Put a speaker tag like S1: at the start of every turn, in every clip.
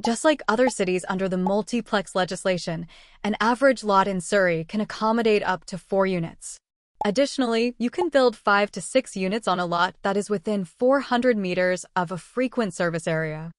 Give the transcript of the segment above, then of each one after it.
S1: Just like other cities under the multiplex legislation, an average lot in Surrey can accommodate up to 4 units. Additionally, you can build 5 to 6 units on a lot that is within 400 meters of a frequent service area.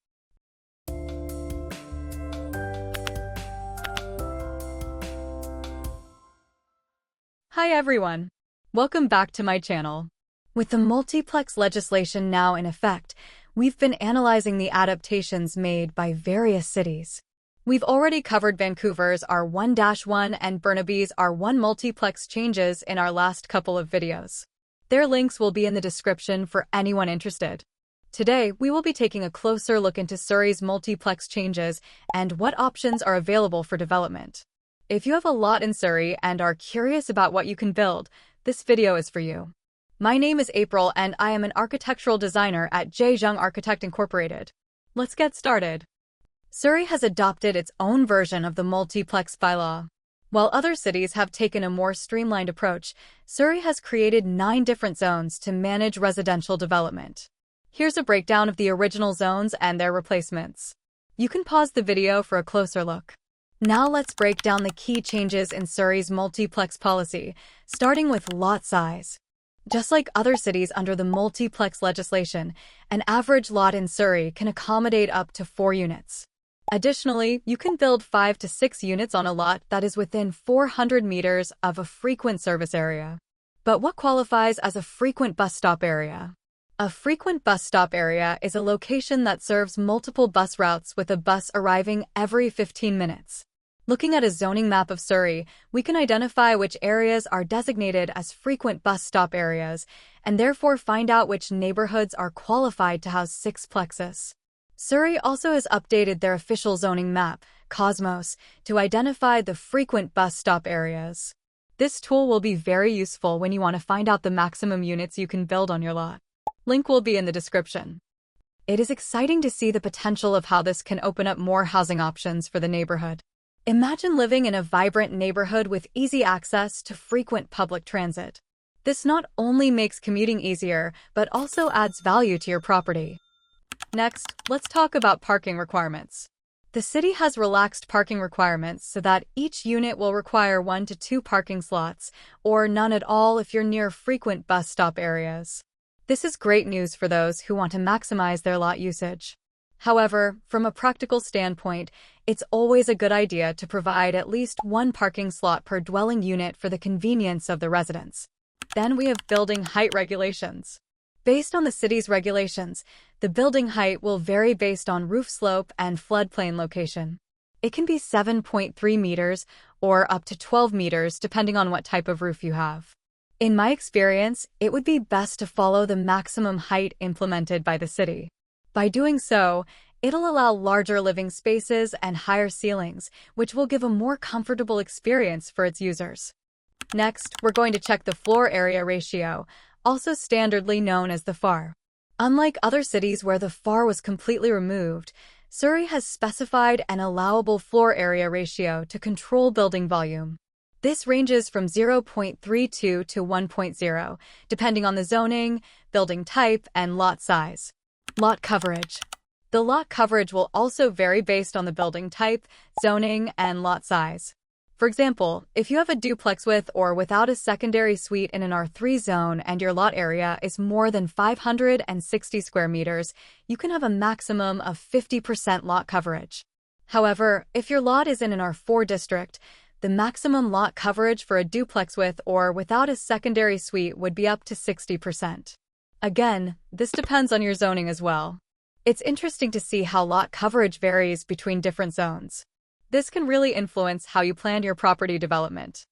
S1: Hi everyone! Welcome back to my channel. With the multiplex legislation now in effect, we've been analyzing the adaptations made by various cities. We've already covered Vancouver's R1-1 and Burnaby's R1 multiplex changes in our last couple of videos. Their links will be in the description for anyone interested. Today, we will be taking a closer look into Surrey's multiplex changes and what options are available for development. If you have a lot in Surrey and are curious about what you can build, this video is for you. My name is April and I am an architectural designer at J. Jung Architect Incorporated. Let's get started. Surrey has adopted its own version of the multiplex bylaw. While other cities have taken a more streamlined approach, Surrey has created 9 different zones to manage residential development. Here's a breakdown of the original zones and their replacements. You can pause the video for a closer look. Now let's break down the key changes in Surrey's multiplex policy, starting with lot size. Just like other cities under the multiplex legislation, an average lot in Surrey can accommodate up to 4 units. Additionally, you can build 5 to 6 units on a lot that is within 400 meters of a frequent service area. But what qualifies as a frequent bus stop area? A frequent bus stop area is a location that serves multiple bus routes with a bus arriving every 15 minutes. Looking at a zoning map of Surrey, we can identify which areas are designated as frequent bus stop areas, and therefore find out which neighborhoods are qualified to house sixplexes. Surrey also has updated their official zoning map, Cosmos, to identify the frequent bus stop areas. This tool will be very useful when you want to find out the maximum units you can build on your lot. Link will be in the description. It is exciting to see the potential of how this can open up more housing options for the neighborhood. Imagine living in a vibrant neighborhood with easy access to frequent public transit. This not only makes commuting easier, but also adds value to your property. Next, let's talk about parking requirements. The city has relaxed parking requirements so that each unit will require 1 to 2 parking slots, or none at all if you're near frequent bus stop areas. This is great news for those who want to maximize their lot usage. However, from a practical standpoint, it's always a good idea to provide at least 1 parking slot per dwelling unit for the convenience of the residents. Then we have building height regulations. Based on the city's regulations, the building height will vary based on roof slope and floodplain location. It can be 7.3 meters or up to 12 meters depending on what type of roof you have. In my experience, it would be best to follow the maximum height implemented by the city. By doing so, it'll allow larger living spaces and higher ceilings, which will give a more comfortable experience for its users. Next, we're going to check the floor area ratio, also standardly known as the FAR. Unlike other cities where the FAR was completely removed, Surrey has specified an allowable floor area ratio to control building volume. This ranges from 0.32 to 1.0, depending on the zoning, building type, and lot size. Lot coverage. The lot coverage will also vary based on the building type, zoning, and lot size. For example, if you have a duplex with or without a secondary suite in an R3 zone and your lot area is more than 560 square meters, you can have a maximum of 50% lot coverage. However, if your lot is in an R4 district, the maximum lot coverage for a duplex with or without a secondary suite would be up to 60%. Again, this depends on your zoning as well. It's interesting to see how lot coverage varies between different zones. This can really influence how you plan your property development.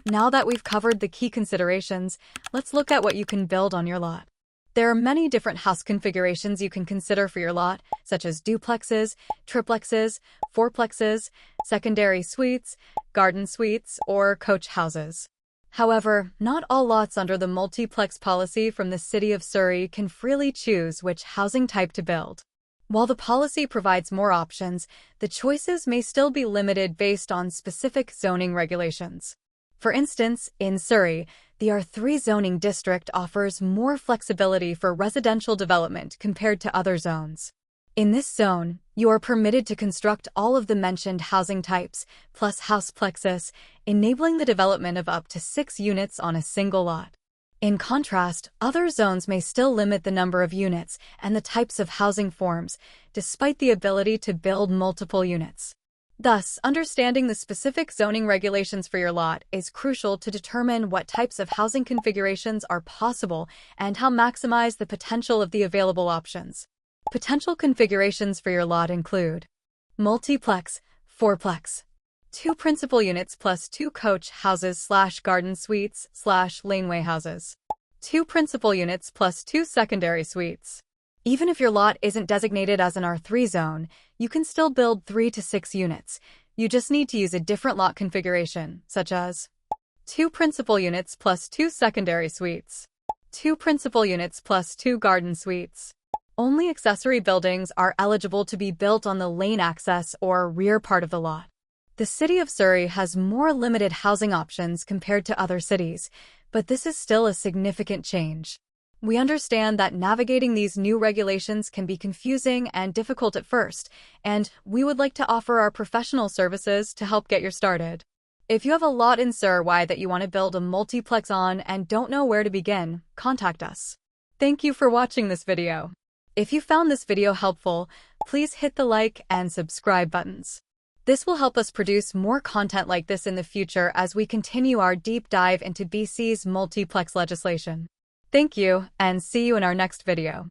S1: Now that we've covered the key considerations, let's look at what you can build on your lot. There are many different house configurations you can consider for your lot, such as duplexes, triplexes, fourplexes, secondary suites, garden suites, or coach houses. However, not all lots under the multiplex policy from the City of Surrey can freely choose which housing type to build. While the policy provides more options, the choices may still be limited based on specific zoning regulations. For instance, in Surrey, the R3 zoning district offers more flexibility for residential development compared to other zones. In this zone, you are permitted to construct all of the mentioned housing types, plus houseplexes, enabling the development of up to 6 units on a single lot. In contrast, other zones may still limit the number of units and the types of housing forms, despite the ability to build multiple units. Thus, understanding the specific zoning regulations for your lot is crucial to determine what types of housing configurations are possible and how to maximize the potential of the available options. Potential configurations for your lot include multiplex, fourplex, 2 principal units plus 2 coach houses/garden suites/laneway houses, 2 principal units plus 2 secondary suites. Even if your lot isn't designated as an R3 zone, you can still build 3 to 6 units. You just need to use a different lot configuration, such as 2 principal units plus 2 secondary suites, 2 principal units plus 2 garden suites. Only accessory buildings are eligible to be built on the lane access or rear part of the lot. The City of Surrey has more limited housing options compared to other cities, but this is still a significant change. We understand that navigating these new regulations can be confusing and difficult at first, and we would like to offer our professional services to help get you started. If you have a lot in Surrey that you want to build a multiplex on and don't know where to begin, contact us. Thank you for watching this video. If you found this video helpful, please hit the like and subscribe buttons. This will help us produce more content like this in the future as we continue our deep dive into BC's multiplex legislation. Thank you, and see you in our next video.